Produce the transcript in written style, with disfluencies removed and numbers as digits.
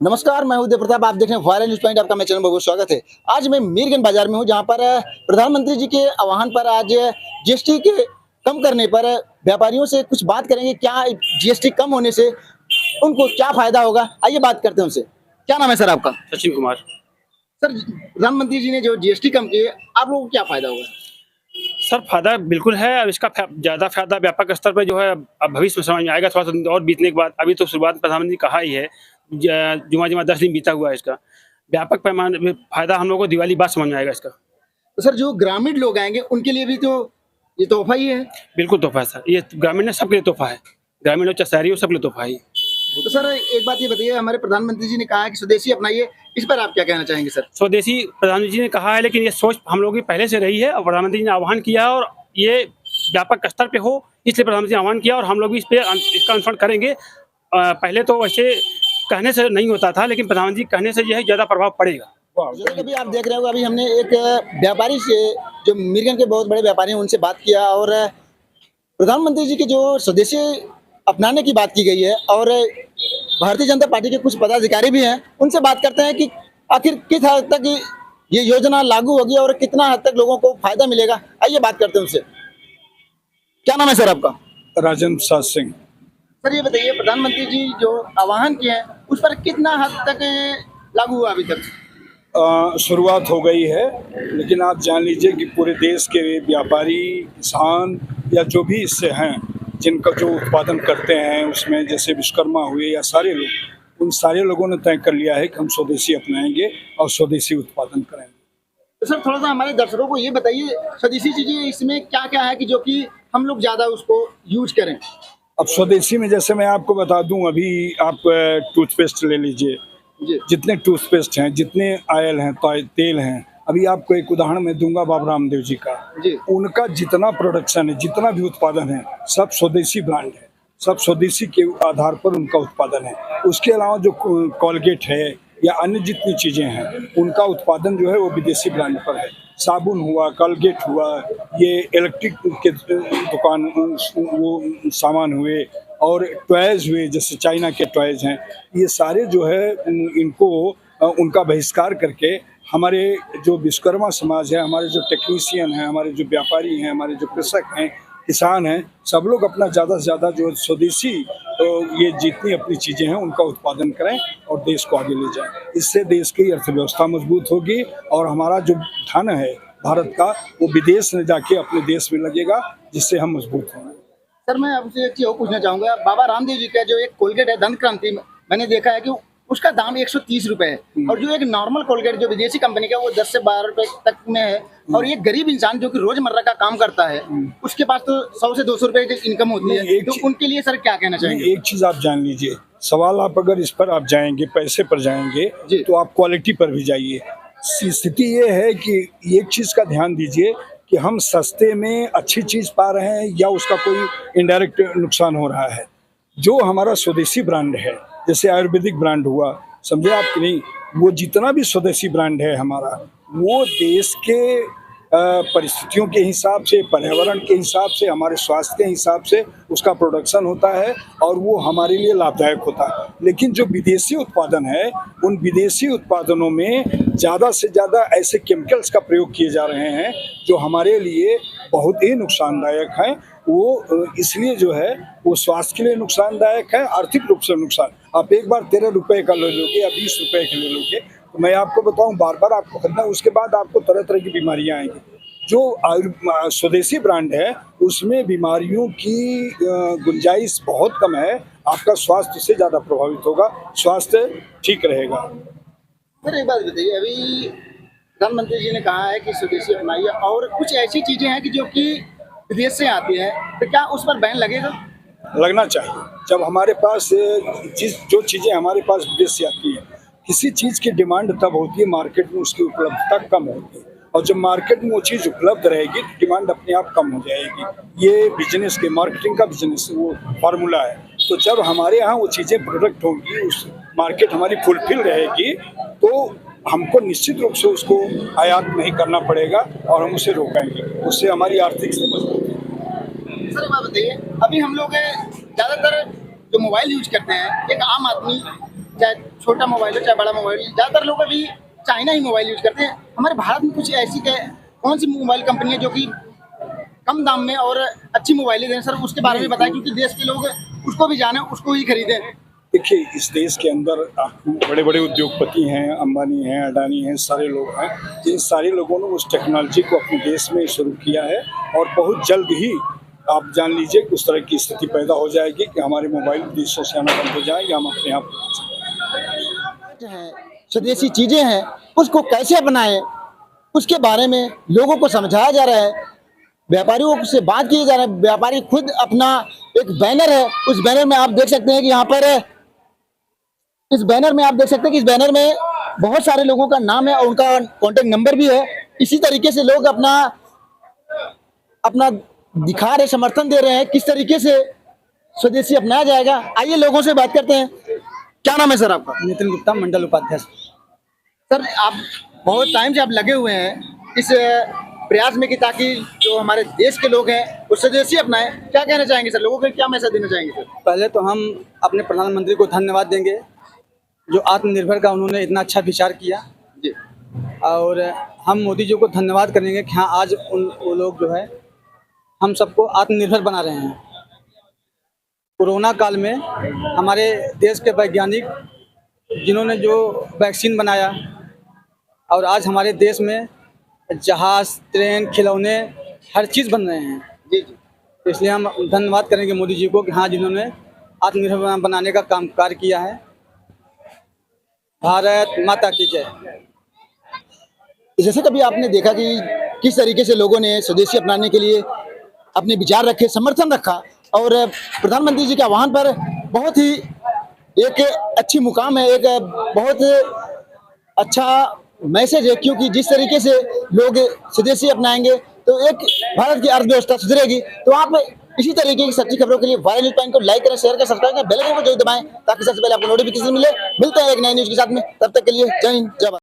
नमस्कार, मैं हूं देव प्रताप। आप देख रहे हैं वायरल न्यूज पॉइंट। आपका मैं चैनल में बहुत स्वागत है। आज मैं मीरगंज बाजार में हूं, जहां पर प्रधानमंत्री जी के आह्वान पर आज जीएसटी के कम करने पर व्यापारियों से कुछ बात करेंगे। क्या जीएसटी कम होने से उनको क्या फायदा होगा, आइए बात करते हैं उनसे। क्या नाम है सर आपका? सचिन कुमार। सर, प्रधानमंत्री जी ने जो जीएसटी कम की है, आप लोगों को क्या फायदा होगा? सर फायदा बिल्कुल है। अब इसका ज़्यादा फायदा व्यापक स्तर पर जो है अब भविष्य में समझ में आएगा, थोड़ा सा और बीतने के बाद। अभी तो शुरुआत में प्रधानमंत्री ने कहा ही है, जुमा जुमा 10 दिन बीता हुआ है इसका। व्यापक पैमाने में फायदा हम लोग को दिवाली बाद समझ में आएगा इसका। तो सर, जो ग्रामीण लोग आएंगे उनके लिए भी तो ये तोहफा ही है। बिल्कुल तोहफा है सर, ये ग्रामीण ने सबके लिए तोहफा है। ग्रामीण हो चाहे शहरी हो, सबके लिए तोहफा है। तो सर, एक बात ये बताइए, हमारे प्रधानमंत्री जी ने कहा है कि स्वदेशी अपनाइए, इस पर आप क्या कहना चाहेंगे सर? स्वदेशी प्रधानमंत्री जी ने कहा है, लेकिन ये सोच हम लोगों की पहले से रही है और प्रधानमंत्री जी ने आह्वान किया है, और ये व्यापक स्तर पे हो इसलिए प्रधानमंत्री ने आह्वान किया, और हम लोग भी इस पे इसका अनुसरण करेंगे। पहले तो वैसे कहने से नहीं होता था, लेकिन प्रधानमंत्री कहने से यह ज़्यादा प्रभाव पड़ेगा। अभी आप देख रहे होंगे, अभी हमने एक व्यापारी से, जो मीरगंज के बहुत बड़े व्यापारी हैं, उनसे बात किया और प्रधानमंत्री जी के जो स्वदेशी अपनाने की बात की गई है, और भारतीय जनता पार्टी के कुछ पदाधिकारी भी हैं, उनसे बात करते हैं कि आखिर किस हद तक ये योजना लागू होगी और कितना हद तक लोगों को फायदा मिलेगा। आइए बात करते हैं उनसे। क्या नाम है सर आपका? राजेंद्र प्रसाद सिंह। सर, ये बताइए, प्रधानमंत्री जी जो आह्वान किए हैं उस पर कितना हद तक लागू हुआ अभी तक? शुरुआत हो गई है, लेकिन आप जान लीजिए कि पूरे देश के व्यापारी, किसान या जो भी इससे हैं, जिनका जो उत्पादन करते हैं, उसमें जैसे विश्वकर्मा हुए या सारे लोग, उन सारे लोगों ने तय कर लिया है कि हम स्वदेशी अपनाएंगे और स्वदेशी उत्पादन करेंगे। तो सर, थोड़ा सा हमारे दर्शकों को ये बताइए, स्वदेशी चीजें इसमें क्या क्या है कि जो कि हम लोग ज्यादा उसको यूज करें? अब स्वदेशी में जैसे मैं आपको बता दूं, अभी आप टूथपेस्ट ले लीजिए। जितने टूथपेस्ट हैं, जितने ऑयल हैं, तेल हैं, अभी आपको एक उदाहरण मैं दूंगा बाबा रामदेव जी का। उनका जितना प्रोडक्शन है, जितना भी उत्पादन है, सब स्वदेशी ब्रांड है, सब स्वदेशी के आधार पर उनका उत्पादन है। उसके अलावा जो कोलगेट है या अन्य जितनी चीज़ें हैं, उनका उत्पादन जो है वो विदेशी ब्रांड पर है। साबुन हुआ, कोलगेट हुआ, ये इलेक्ट्रिक के दुकान, वो सामान हुए, और टॉयज़ हुए, जैसे चाइना के टॉयज़ हैं, ये सारे जो है इनको उनका बहिष्कार करके हमारे जो विश्वकर्मा समाज है, हमारे जो टेक्नीशियन हैं, हमारे जो व्यापारी हैं, हमारे जो कृषक हैं, किसान हैं, सब लोग अपना ज़्यादा से ज़्यादा जो स्वदेशी ये जितनी अपनी चीज़ें हैं उनका उत्पादन करें और देश को आगे ले जाएं। इससे देश की अर्थव्यवस्था मजबूत होगी और हमारा जो धन है भारत का, वो विदेश में जाके अपने देश में लगेगा, जिससे हम मजबूत होंगे। सर, मैं आपसे एक चीज और पूछना चाहूंगा। बाबा रामदेव जी का जो एक कोलगेट है दंत क्रांति, मैंने देखा है कि उसका दाम 130 रुपए है, और जो एक नॉर्मल कोलगेट जो विदेशी कंपनी का, वो 10 से 12 रुपए तक में है। और ये गरीब इंसान जो कि रोजमर्रा का काम करता है, उसके पास तो 100 से 200 रुपए की इनकम होती है, तो उनके लिए सर क्या कहना चाहेंगे? एक चीज आप जान लीजिए, सवाल आप अगर इस पर आप जाएंगे, पैसे पर जाएंगे, तो आप क्वालिटी पर भी जाइए। स्थिति ये है कि एक चीज का ध्यान दीजिए कि हम सस्ते में अच्छी चीज पा रहे हैं या उसका कोई इनडायरेक्ट नुकसान हो रहा है। जो हमारा स्वदेशी ब्रांड है, जैसे आयुर्वेदिक ब्रांड हुआ, समझे आप कि नहीं, वो जितना भी स्वदेशी ब्रांड है हमारा, वो देश के परिस्थितियों के हिसाब से, पर्यावरण के हिसाब से, हमारे स्वास्थ्य के हिसाब से उसका प्रोडक्शन होता है और वो हमारे लिए लाभदायक होता है। लेकिन जो विदेशी उत्पादन है, उन विदेशी उत्पादनों में ज़्यादा से ज़्यादा ऐसे केमिकल्स का प्रयोग किए जा रहे हैं जो हमारे लिए बहुत ही नुकसानदायक हैं। वो इसलिए जो है वो स्वास्थ्य के लिए नुकसानदायक है, आर्थिक रूप से नुकसान। आप एक बार 13 रुपये का ले लोगे या 20 रुपये का ले लोगे, तो मैं आपको बताऊं, बार बार आपको खरीदना, उसके बाद आपको तरह तरह की बीमारियां आएंगी। जो स्वदेशी ब्रांड है उसमें बीमारियों की गुंजाइश बहुत कम है। आपका स्वास्थ्य से ज़्यादा प्रभावित होगा, स्वास्थ्य ठीक रहेगा। सर, एक बात बताइए, अभी प्रधानमंत्री जी ने कहा है कि स्वदेशी अपनाइए, और कुछ ऐसी चीजें हैं कि जो कि विदेश से आती है, तो क्या उस पर बैन लगेगा? लगना चाहिए। जब हमारे पास जो चीज़ें हमारे पास विदेश से आती हैं, किसी चीज़ की डिमांड तब होती है मार्केट में, उसकी उपलब्धता कम होती है, और जब मार्केट में वो चीज़ उपलब्ध रहेगी तो डिमांड अपने आप कम हो जाएगी। ये बिजनेस के, मार्केटिंग का बिजनेस वो फार्मूला है। तो जब हमारे यहाँ वो चीज़ें प्रोडक्ट होंगी, उस मार्केट हमारी फुलफिल रहेगी, तो हमको निश्चित रूप से उसको आयात नहीं करना पड़ेगा और हम उसे रोकेंगे, उससे हमारी आर्थिक स्थिति मजबूत होगी। सर, एक बात बताइए, अभी हम लोग ज़्यादातर जो मोबाइल यूज करते हैं, एक आम आदमी चाहे छोटा मोबाइल हो चाहे बड़ा मोबाइल, ज़्यादातर लोग अभी चाइना ही मोबाइल यूज करते हैं। हमारे भारत में कुछ ऐसी कौन सी मोबाइल कंपनी है जो कि कम दाम में और अच्छी मोबाइलें दें? सर उसके बारे में बताएं, क्योंकि देश के लोग उसको भी जाने, उसको ही खरीदें। देखिए, इस देश के अंदर बड़े बड़े उद्योगपति हैं, अंबानी हैं, अडानी हैं, सारे लोग हैं। जिन सारे लोगों ने उस टेक्नोलॉजी को अपने देश में शुरू किया है और बहुत जल्द ही आप जान लीजिए कि उस तरह की स्थिति पैदा हो जाएगी कि हमारे मोबाइल विदेशों से आना बंद हो जाएंगे, हम अपने आप स्वदेशी चीजें हैं उसको कैसे अपनाएं, उसके बारे में लोगों को समझाया जा रहा है, व्यापारियों से बात की जा रही है। व्यापारी खुद अपना एक बैनर है, उस बैनर में आप देख सकते हैं कि यहाँ पर इस बैनर में आप देख सकते हैं कि इस बैनर में बहुत सारे लोगों का नाम है और उनका कॉन्टेक्ट नंबर भी है। इसी तरीके से लोग अपना अपना दिखा रहे, समर्थन दे रहे हैं किस तरीके से स्वदेशी अपनाया जाएगा। आइए लोगों से बात करते हैं। क्या नाम है सर आपका? नितिन गुप्ता, मंडल उपाध्यक्ष। सर आप बहुत टाइम से आप लगे हुए हैं इस प्रयास में कि ताकि जो हमारे देश के लोग हैं वो स्वदेशी अपनाएं। क्या कहना चाहेंगे सर, लोगों को क्या मैसेज देना चाहेंगे सर? पहले तो हम अपने प्रधानमंत्री को धन्यवाद देंगे जो आत्मनिर्भर का उन्होंने इतना अच्छा विचार किया जी। और हम मोदी जी को धन्यवाद करेंगे कि हाँ आज वो लोग जो है हम सबको आत्मनिर्भर बना रहे हैं। कोरोना काल में हमारे देश के वैज्ञानिक जिन्होंने जो वैक्सीन बनाया और आज हमारे देश में जहाज, ट्रेन, खिलौने हर चीज़ बन रहे हैं। जी जी। तो इसलिए हम धन्यवाद करेंगे मोदी जी को कि हाँ जिन्होंने आत्मनिर्भर बनाने का काम कार्य किया है। भारत माता की जय। जैसे कभी आपने देखा कि किस तरीके से लोगों ने स्वदेशी अपनाने के लिए अपने विचार रखे, समर्थन रखा और प्रधानमंत्री जी के आह्वान पर बहुत ही एक अच्छी मुकाम है, एक बहुत अच्छा मैसेज है, क्योंकि जिस तरीके से लोग स्वदेशी अपनाएंगे तो एक भारत की अर्थव्यवस्था सुधरेगी। तो आप इसी तरीके की सच्ची खबरों के लिए वायरल न्यूज़ पॉइंट को लाइक करें, शेयर करें, सब्सक्राइब करें, बेल आइकन को जरूर दबाएं ताकि सबसे पहले आपको नोटिफिकेशन मिले। मिलते हैं एक नए न्यूज़ के साथ में, तब तक के लिए जय हिंद, जय भारत।